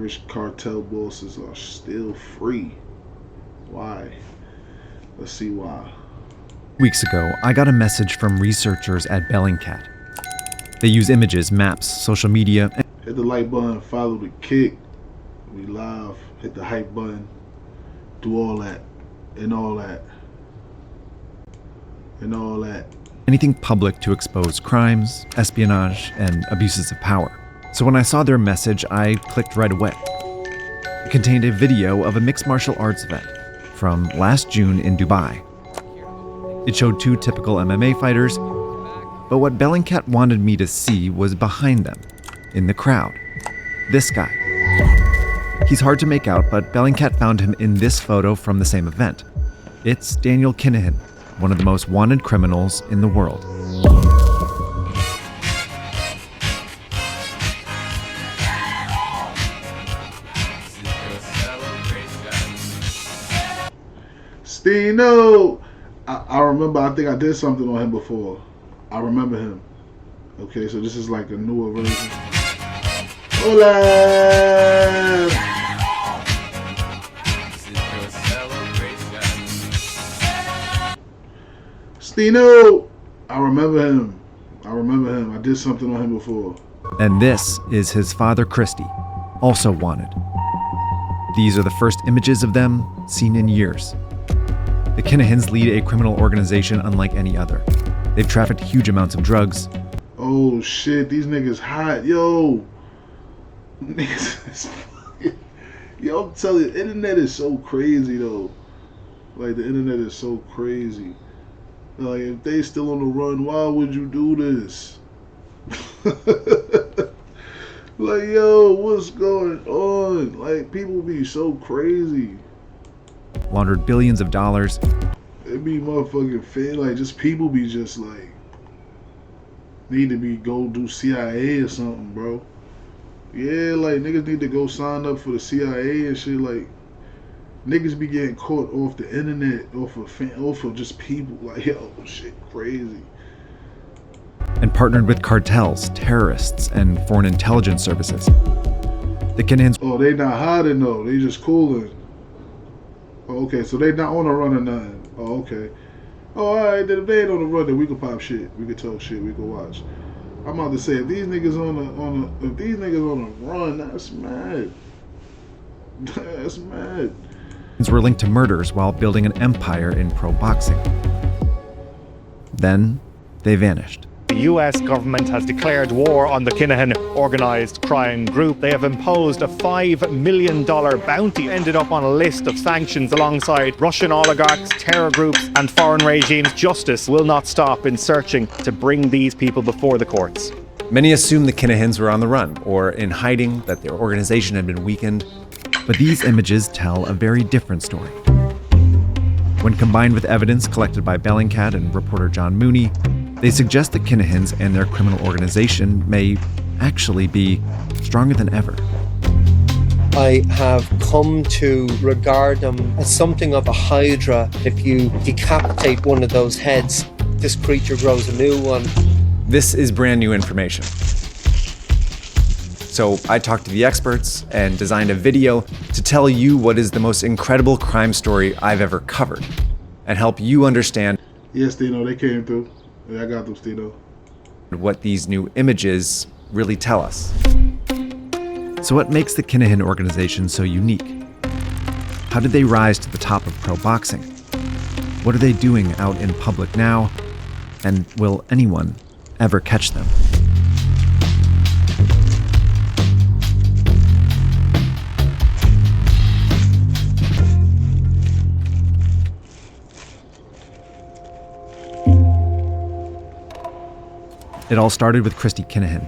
Irish cartel bosses are still free. Why? Let's see why. Weeks ago, I got a message from researchers at Bellingcat. They use images, maps, social media. Hit the like button, follow the kick. We live. Hit the hype button. Do all that. And all that. And all that. Anything public to expose crimes, espionage, and abuses of power. So when I saw their message, I clicked right away. It contained a video of a mixed martial arts event from last June in Dubai. It showed two typical MMA fighters, but what Bellingcat wanted me to see was behind them, in the crowd. This guy. He's hard to make out, but Bellingcat found him in this photo from the same event. It's Daniel Kinahan, one of the most wanted criminals in the world. Stino! I remember, I think I did something on him before. I remember him. Okay, so this is like a newer version. Hola! Stino! I remember him. I did something on him before. And this is his father, Christy, also wanted. These are the first images of them seen in years. The Kinahans lead a criminal organization unlike any other. They've trafficked huge amounts of drugs. Oh shit, these niggas hot, yo. Niggas is yo, I'm telling you, the internet is so crazy though. Like the internet is so crazy. Like if they still on the run, why would you do this? Like yo, what's going on? Like people be so crazy. Laundered billions of dollars. It be motherfucking fit. Like just people be just like need to be go do CIA or something, bro. Yeah, like niggas need to go sign up for the CIA and shit. Like niggas be getting caught off the internet, off of just people. Like yo, shit, crazy. And partnered with cartels, terrorists, and foreign intelligence services. The Kinahans. Oh, they not hiding though. They just cooling. Oh, okay, so they not on a run or nothing. Oh, okay. Oh, alright, then if they ain't on the run, then we can pop shit. We can talk shit. We can watch. I'm about to say, if these niggas on a run, that's mad. That's mad. Were linked to murders while building an empire in pro boxing. Then they vanished. The US government has declared war on the Kinahan organised crime group. They have imposed a $5 million bounty, ended up on a list of sanctions alongside Russian oligarchs, terror groups and foreign regimes. Justice will not stop in searching to bring these people before the courts. Many assumed the Kinahans were on the run or in hiding, that their organization had been weakened. But these images tell a very different story. When combined with evidence collected by Bellingcat and reporter John Mooney, they suggest the Kinahans and their criminal organization may actually be stronger than ever. I have come to regard them as something of a hydra. If you decapitate one of those heads, this creature grows a new one. This is brand new information. So I talked to the experts and designed a video to tell you what is the most incredible crime story I've ever covered and help you understand. Yes, Stino, they came through. Yeah, I got them, Stino. What these new images really tell us. So what makes the Kinahan organization so unique? How did they rise to the top of pro boxing? What are they doing out in public now? And will anyone ever catch them? It all started with Christy Kinahan.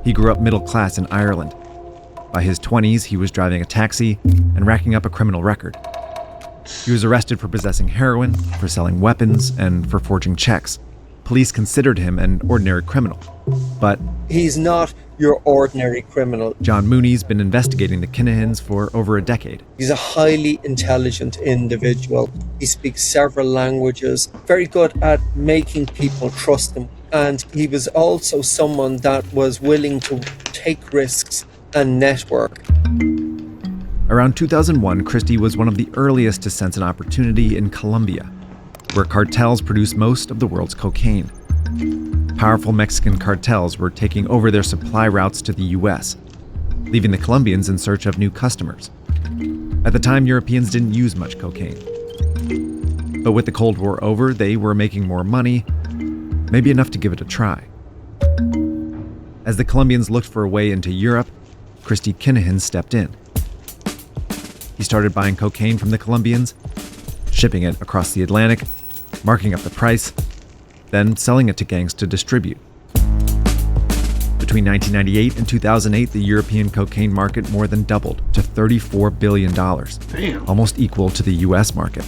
He grew up middle class in Ireland. By his 20s, he was driving a taxi and racking up a criminal record. He was arrested for possessing heroin, for selling weapons, and for forging checks. Police considered him an ordinary criminal. But he's not your ordinary criminal. John Mooney's been investigating the Kinahans for over a decade. He's a highly intelligent individual. He speaks several languages, very good at making people trust him. And he was also someone that was willing to take risks and network. Around 2001, Christie was one of the earliest to sense an opportunity in Colombia, where cartels produce most of the world's cocaine. Powerful Mexican cartels were taking over their supply routes to the US, leaving the Colombians in search of new customers. At the time, Europeans didn't use much cocaine. But with the Cold War over, they were making more money, maybe enough to give it a try. As the Colombians looked for a way into Europe, Christie Kinahan stepped in. He started buying cocaine from the Colombians, shipping it across the Atlantic, marking up the price, then selling it to gangs to distribute. Between 1998 and 2008, the European cocaine market more than doubled to $34 billion, almost equal to the US market.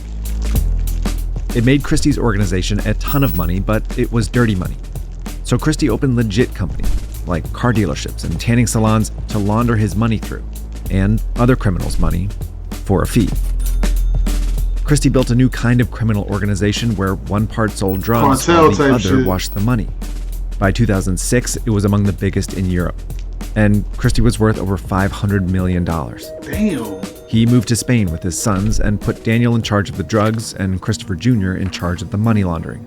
It made Christie's organization a ton of money, but it was dirty money. So Christie opened legit companies, like car dealerships and tanning salons, to launder his money through, and other criminals' money, for a fee. Christie built a new kind of criminal organization where one part sold drugs while the other shit. washed the money. By 2006, it was among the biggest in Europe, and Christie was worth over $500 million. Damn. He moved to Spain with his sons and put Daniel in charge of the drugs and Christopher Jr. in charge of the money laundering.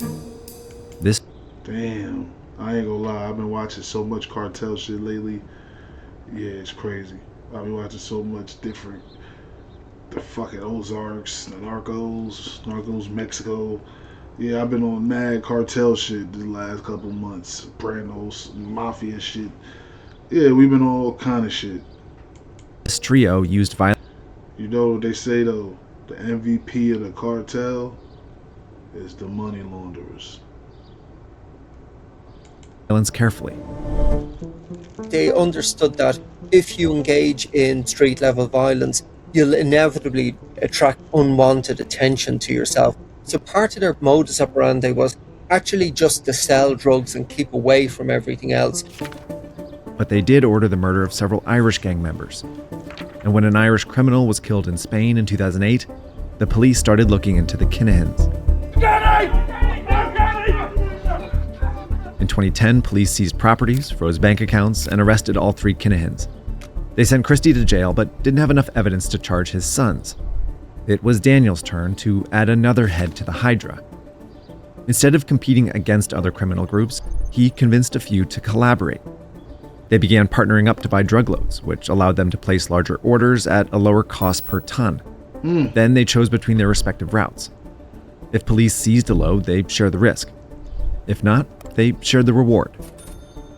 Damn. I ain't gonna lie, I've been watching so much cartel shit lately. Yeah, it's crazy. I've been watching so much different. The fucking Ozarks, the Narcos Mexico. Yeah, I've been on mad cartel shit the last couple months. Sopranos, mafia shit. Yeah, we've been on all kind of shit. This trio used violence. You know what they say though? The MVP of the cartel is the money launderers. Carefully. They understood that if you engage in street level violence, you'll inevitably attract unwanted attention to yourself. So part of their modus operandi was actually just to sell drugs and keep away from everything else. But they did order the murder of several Irish gang members. And when an Irish criminal was killed in Spain in 2008, the police started looking into the Kinahans. In 2010, police seized properties, froze bank accounts, and arrested all three Kinahans. They sent Christie to jail, but didn't have enough evidence to charge his sons. It was Daniel's turn to add another head to the Hydra. Instead of competing against other criminal groups, he convinced a few to collaborate. They began partnering up to buy drug loads, which allowed them to place larger orders at a lower cost per ton. Then they chose between their respective routes. If police seized a load, they shared the risk. If not, they shared the reward.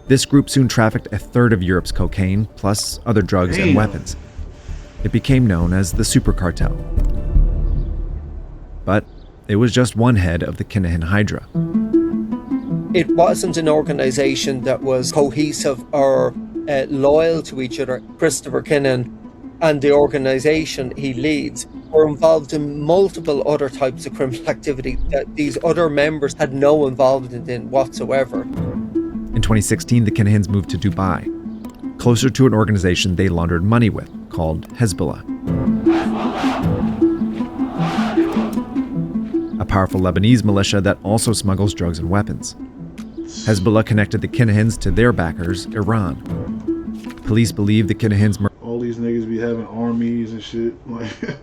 This group soon trafficked a third of Europe's cocaine, plus other drugs and weapons. It became known as the Super Cartel. But it was just one head of the Kinahan Hydra. It wasn't an organization that was cohesive or loyal to each other. Christopher Kinahan and the organization he leads were involved in multiple other types of criminal activity that these other members had no involvement in whatsoever. In 2016, the Kinahans moved to Dubai, closer to an organization they laundered money with, called Hezbollah. A powerful Lebanese militia that also smuggles drugs and weapons. Hezbollah connected the Kinahans to their backers, Iran. Police believe the Kinahans all these niggas be having armies and shit. Like,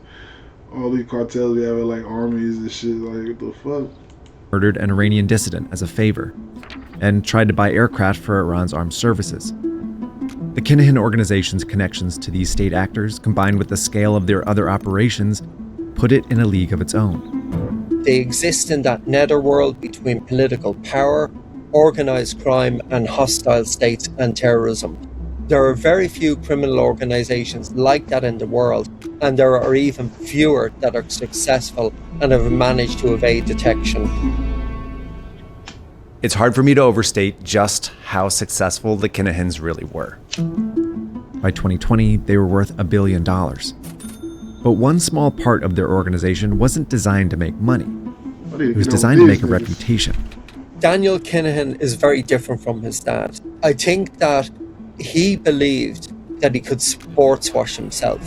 all these cartels be having like armies and shit. Like, what the fuck? Murdered an Iranian dissident as a favor and tried to buy aircraft for Iran's armed services. The Kinahan organization's connections to these state actors, combined with the scale of their other operations, put it in a league of its own. They exist in that netherworld between political power, organized crime, and hostile states and terrorism. There are very few criminal organizations like that in the world, and there are even fewer that are successful and have managed to evade detection. It's hard for me to overstate just how successful the Kinahans really were. By 2020, they were worth $1 billion. But one small part of their organization wasn't designed to make money. It was designed to make a reputation. Daniel Kinahan is very different from his dad. I think that he believed that he could sportswash himself.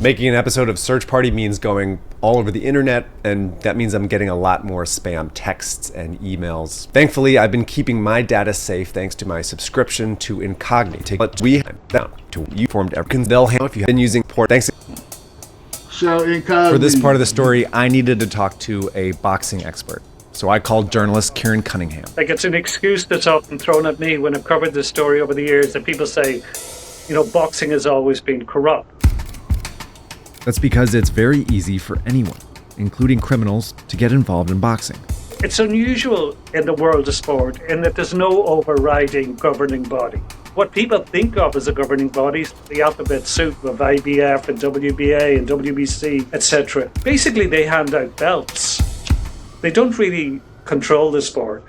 Making an episode of Search Party means going all over the internet, and that means I'm getting a lot more spam texts and emails. Thankfully, I've been keeping my data safe thanks to my subscription to Incognito. But we have down to you formed every they'll handle if you have been using port. Thanks. Shout Incognito. For this part of the story, I needed to talk to a boxing expert. So I called journalist Kieran Cunningham. Like, it's an excuse that's often thrown at me when I've covered this story over the years that people say, you know, boxing has always been corrupt. That's because it's very easy for anyone, including criminals, to get involved in boxing. It's unusual in the world of sport in that there's no overriding governing body. What people think of as a governing body is the alphabet soup of IBF and WBA and WBC, etc. Basically, they hand out belts. They don't really control the sport.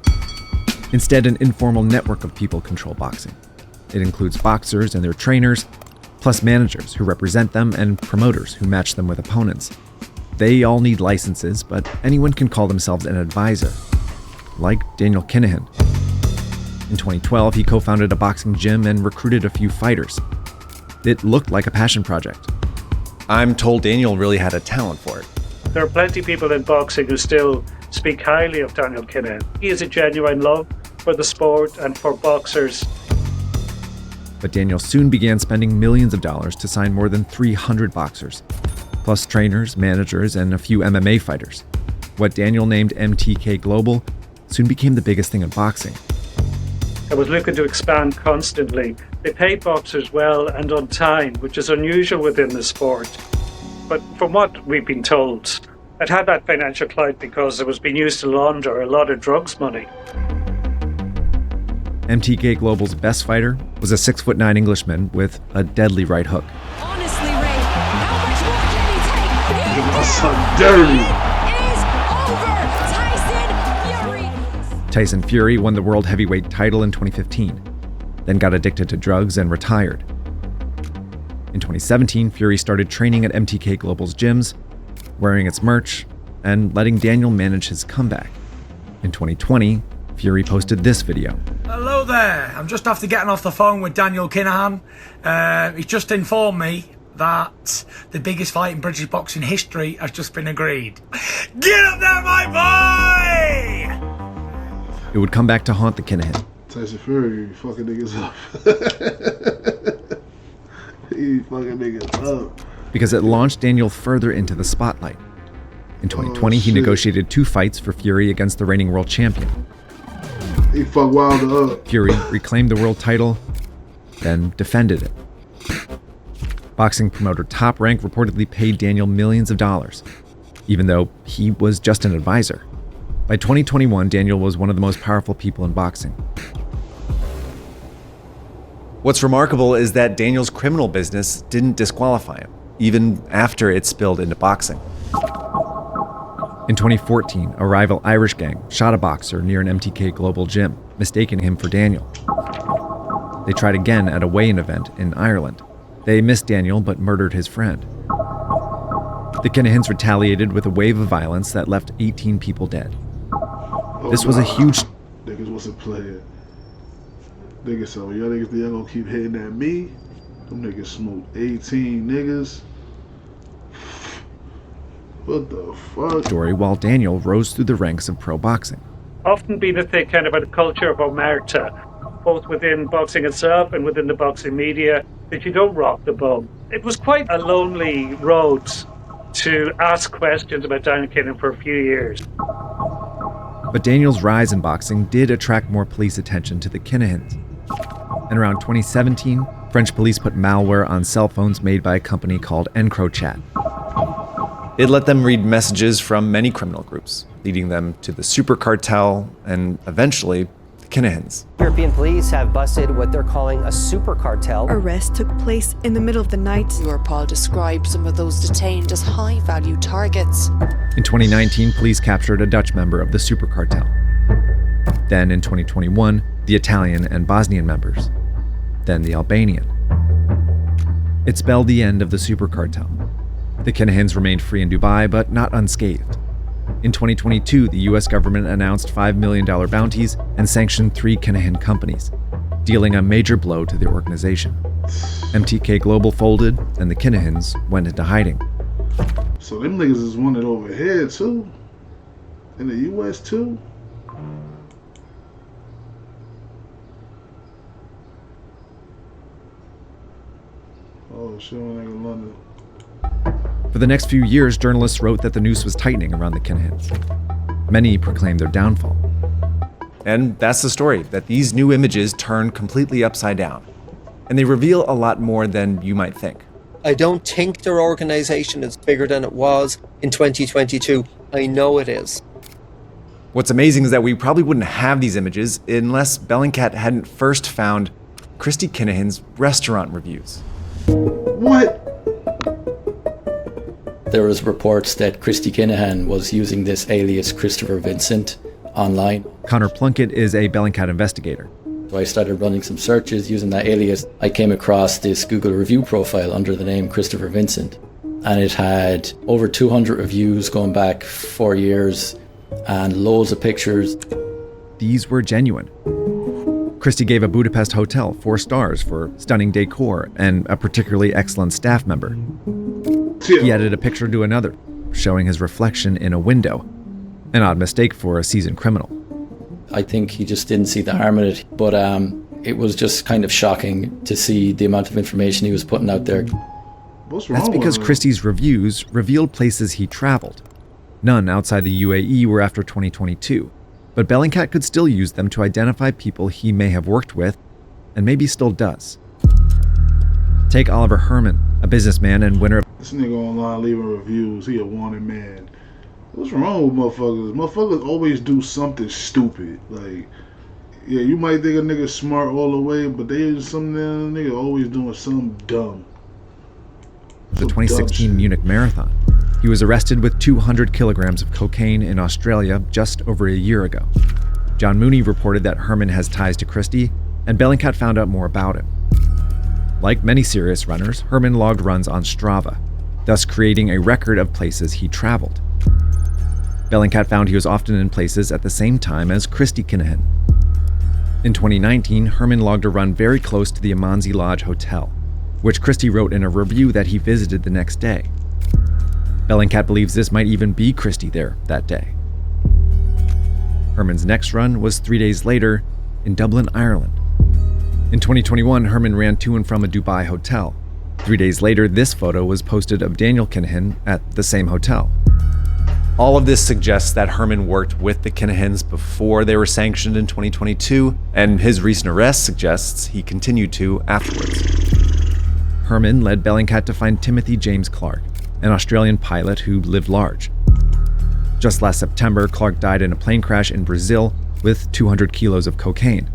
Instead, an informal network of people control boxing. It includes boxers and their trainers, plus managers who represent them and promoters who match them with opponents. They all need licenses, but anyone can call themselves an advisor, like Daniel Kinahan. In 2012, he co-founded a boxing gym and recruited a few fighters. It looked like a passion project. I'm told Daniel really had a talent for it. There are plenty of people in boxing who still speak highly of Daniel Kinahan. He has a genuine love for the sport and for boxers. But Daniel soon began spending millions of dollars to sign more than 300 boxers, plus trainers, managers, and a few MMA fighters. What Daniel named MTK Global soon became the biggest thing in boxing. I was looking to expand constantly. They paid boxers well and on time, which is unusual within the sport. But from what we've been told, it had that financial clout because it was being used to launder a lot of drugs money. MTK Global's best fighter was a 6'9" Englishman with a deadly right hook. Honestly, Ray, how much more can he take? Look at my son dirty. It is over. Tyson Fury. Tyson Fury won the world heavyweight title in 2015, then got addicted to drugs and retired. In 2017, Fury started training at MTK Global's gyms, wearing its merch, and letting Daniel manage his comeback. In 2020, Fury posted this video. Hello there, I'm just after getting off the phone with Daniel Kinahan. He's just informed me that the biggest fight in British boxing history has just been agreed. Get up there, my boy! It would come back to haunt the Kinahan. Tyson Fury, you fucking niggas up. You fucking niggas up. Because it launched Daniel further into the spotlight. In 2020, he negotiated 2 fights for Fury against the reigning world champion. He fuck Wilder up. Fury reclaimed the world title, then defended it. Boxing promoter Top Rank reportedly paid Daniel millions of dollars, even though he was just an advisor. By 2021, Daniel was one of the most powerful people in boxing. What's remarkable is that Daniel's criminal business didn't disqualify him, even after it spilled into boxing. In 2014, a rival Irish gang shot a boxer near an MTK Global gym, mistaking him for Daniel. They tried again at a weigh-in event in Ireland. They missed Daniel but murdered his friend. The Kinahans retaliated with a wave of violence that left 18 people dead. This was a huge... Niggas wasn't playing. Niggas, so y'all niggas, y'all gonna keep hitting at me? Them niggas smoked 18 niggas. What the fuck? Story while Daniel rose through the ranks of pro boxing. Often been a thing kind of a culture of omerta, both within boxing itself and within the boxing media, that you don't rock the boat. It was quite a lonely road to ask questions about Daniel Kinahan for a few years. But Daniel's rise in boxing did attract more police attention to the Kinahans. And around 2017, French police put malware on cell phones made by a company called EncroChat. It let them read messages from many criminal groups, leading them to the super cartel and eventually the Kinahans. European police have busted what they're calling a super cartel. Arrest took place in the middle of the night. Europol described some of those detained as high-value targets. In 2019, police captured a Dutch member of the super cartel. Then in 2021, the Italian and Bosnian members. Then the Albanian. It spelled the end of the super cartel. The Kinahans remained free in Dubai, but not unscathed. In 2022, the US government announced $5 million bounties and sanctioned 3 Kinahan companies, dealing a major blow to the organization. MTK Global folded, and the Kinahans went into hiding. So them niggas is wanted over here too? In the US too? Oh shit, nigga in London. For the next few years, journalists wrote that the noose was tightening around the Kinahans. Many proclaimed their downfall. And that's the story, that these new images turn completely upside down. And they reveal a lot more than you might think. I don't think their organization is bigger than it was in 2022. I know it is. What's amazing is that we probably wouldn't have these images unless Bellingcat hadn't first found Christy Kinahan's restaurant reviews. What? There was reports that Christy Kinahan was using this alias Christopher Vincent online. Connor Plunkett is a Bellingcat investigator. So I started running some searches using that alias. I came across this Google review profile under the name Christopher Vincent, and it had over 200 reviews going back 4 years and loads of pictures. These were genuine. Christy gave a Budapest hotel 4 stars for stunning decor and a particularly excellent staff member. He added a picture to another, showing his reflection in a window, an odd mistake for a seasoned criminal. I think he just didn't see the harm in it, but it was just kind of shocking to see the amount of information he was putting out there. What's wrong That's because with Christie's reviews revealed places he traveled. None outside the UAE were after 2022, but Bellingcat could still use them to identify people he may have worked with, and maybe still does. Take Oliver Herman, a businessman and winner of... This nigga online leaving reviews, he a wanted man. What's wrong with motherfuckers? Motherfuckers always do something stupid. Like, yeah, you might think a nigga smart all the way, but they some nigga always doing something dumb. The 2016 Munich Marathon. He was arrested with 200 kilograms of cocaine in Australia just over a year ago. John Mooney reported that Herman has ties to Christie, and Bellingcat found out more about him. Like many serious runners, Herman logged runs on Strava, thus creating a record of places he traveled. Bellingcat found he was often in places at the same time as Christy Kinahan. In 2019, Herman logged a run very close to the Amanzi Lodge Hotel, which Christy wrote in a review that he visited the next day. Bellingcat believes this might even be Christy there that day. Herman's next run was 3 days later in Dublin, Ireland. In 2021, Herman ran to and from a Dubai hotel. 3 days later, this photo was posted of Daniel Kinahan at the same hotel. All of this suggests that Herman worked with the Kinahans before they were sanctioned in 2022, and his recent arrest suggests he continued to afterwards. Herman led Bellingcat to find Timothy James Clark, an Australian pilot who lived large. Just last September, Clark died in a plane crash in Brazil with 200 kilos of cocaine.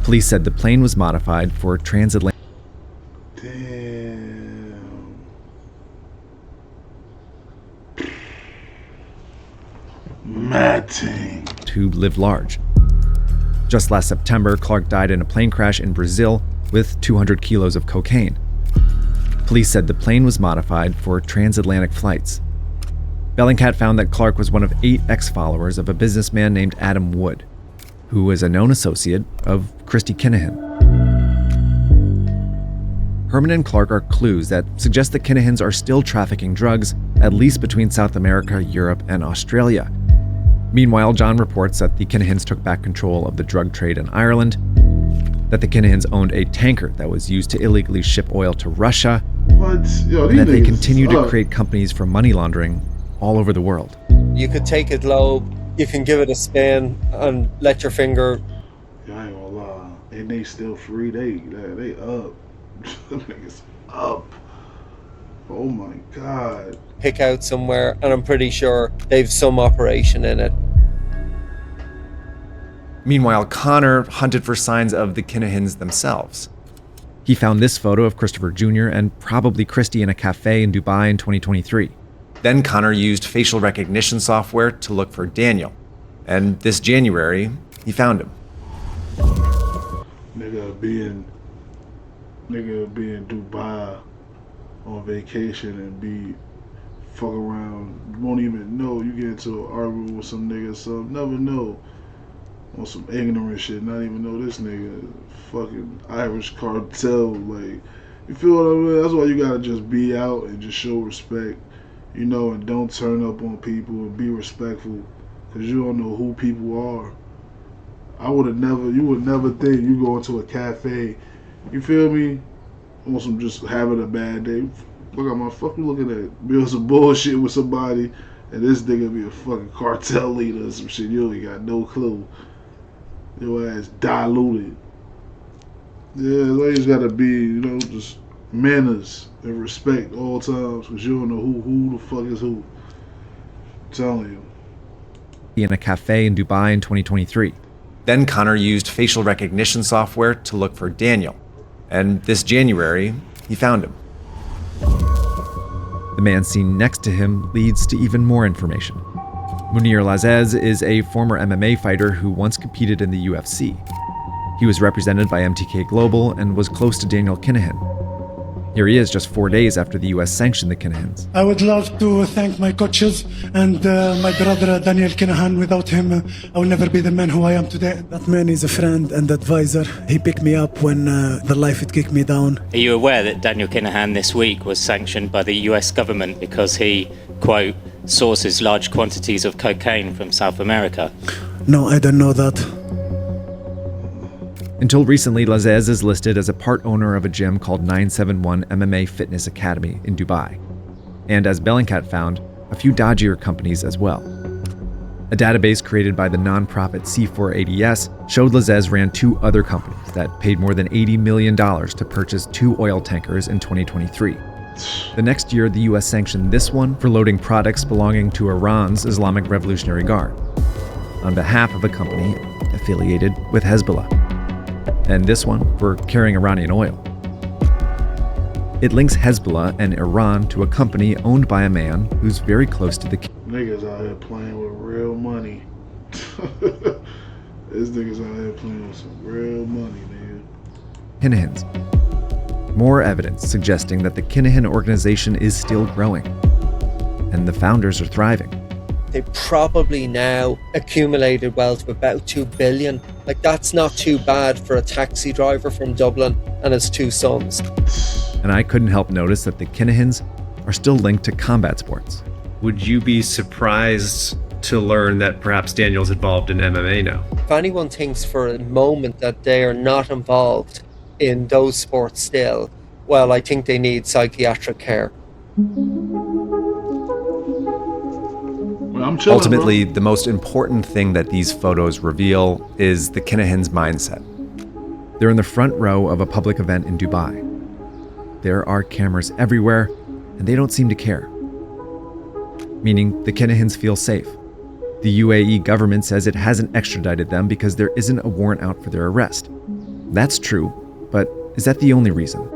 Police said the plane was modified for transatlantic. Damn. Matting. Who lived large. Just last September, Clark died in a plane crash in Brazil with 200 kilos of cocaine. Police said the plane was modified for transatlantic flights. Bellingcat found that Clark was one of 8 ex-followers of a businessman named Adam Wood, who was a known associate of Christy Kinahan. Herman and Clark are clues that suggest the Kinahans are still trafficking drugs, at least between South America, Europe, and Australia. Meanwhile, John reports that the Kinahans took back control of the drug trade in Ireland, that the Kinahans owned a tanker that was used to illegally ship oil to Russia, What? Yo, and that they continue to create companies for money laundering all over the world. You could take a globe, you can give it a spin, and let your finger... Yeah, I ain't gonna lie. And they still free. They up. Them niggas up. Oh my God. pick out somewhere, and I'm pretty sure they've some operation in it. Meanwhile, Connor hunted for signs of the Kinahans themselves. He found this photo of Christopher Jr. and probably Christy in a cafe in Dubai in 2023. Then Connor used facial recognition software to look for Daniel. And this January, he found him. Nigga be in Dubai on vacation and be fuck around. You won't even know. You get into an argument with some nigga, so never know. on some ignorant shit, not even know this nigga fucking Irish cartel. Like, you feel what I mean? That's why you gotta just be out and just show respect, you know, and don't turn up on people and be respectful, cause you don't know who people are. You would never think you go into a cafe, you feel me, on some just having a bad day. Look at my fuck you looking at, be on some bullshit with somebody, and this nigga be a fucking cartel leader or some shit. You ain't got no clue. Your ass diluted. Yeah, you just gotta be, you know, just manners and respect all times, because you don't know who the fuck is who. I'm telling you. In a cafe in Dubai in 2023. Then Connor used facial recognition software to look for Daniel. And this January, he found him. The man seen next to him leads to even more information. Munir Lazez is a former MMA fighter who once competed in the UFC. He was represented by MTK Global and was close to Daniel Kinahan. Here he is just 4 days after the US sanctioned the Kinahans. I would love to thank my coaches and my brother Daniel Kinahan. Without him, I will never be the man who I am today. That man is a friend and advisor. He picked me up when the life had kicked me down. Are you aware that Daniel Kinahan this week was sanctioned by the US government because he, quote, sources large quantities of cocaine from South America? No, I don't know that. Until recently, Lazez is listed as a part owner of a gym called 971 MMA Fitness Academy in Dubai. And as Bellingcat found, a few dodgier companies as well. A database created by the nonprofit C4ADS showed Lazez ran 2 other companies that paid more than $80 million to purchase 2 oil tankers in 2023. The next year, the US sanctioned this one for loading products belonging to Iran's Islamic Revolutionary Guard on behalf of a company affiliated with Hezbollah. And this one for carrying Iranian oil. It links Hezbollah and Iran to a company owned by a man who's very close to the niggas out here playing with real money. This niggas out here playing with some real money, man. Kinahans. More evidence suggesting that the Kinahan organization is still growing, and the founders are thriving. They probably now accumulated wealth of about 2 billion. Like, that's not too bad for a taxi driver from Dublin and his 2 sons. And I couldn't help notice that the Kinahans are still linked to combat sports. Would you be surprised to learn that perhaps Daniel's involved in MMA now? If anyone thinks for a moment that they are not involved in those sports still, well, I think they need psychiatric care. I'm chilling, Ultimately, bro. the most important thing that these photos reveal is the Kinahans' mindset. They're in the front row of a public event in Dubai. There are cameras everywhere, and they don't seem to care. Meaning the Kinahans feel safe. The UAE government says it hasn't extradited them because there isn't a warrant out for their arrest. That's true, but is that the only reason?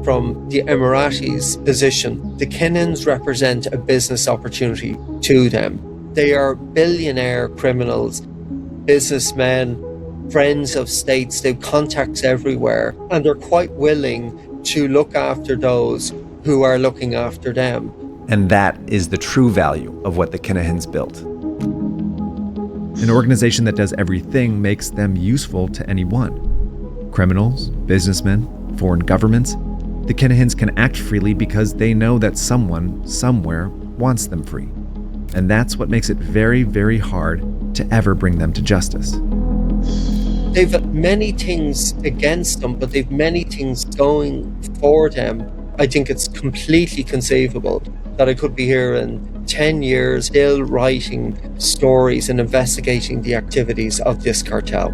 From the Emiratis' position, the Kinahans represent a business opportunity to them. They are billionaire criminals, businessmen, friends of states. They have contacts everywhere, and they're quite willing to look after those who are looking after them. And that is the true value of what the Kinahans built. An organization that does everything makes them useful to anyone. Criminals, businessmen, foreign governments. The Kinahans can act freely because they know that someone, somewhere, wants them free. And that's what makes it very, very hard to ever bring them to justice. They've many things against them, but they've many things going for them. I think it's completely conceivable that I could be here in 10 years still writing stories and investigating the activities of this cartel.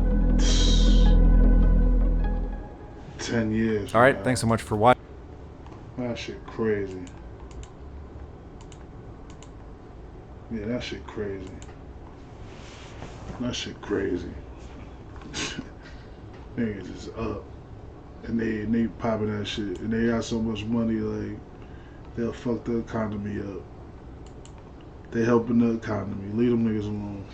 10 years. All right, thanks so much for watching. That shit crazy. Yeah, that shit crazy. That shit crazy. Niggas is up. And they popping that shit. And they got so much money, like, they'll fuck the economy up. They helping the economy. Leave them niggas alone.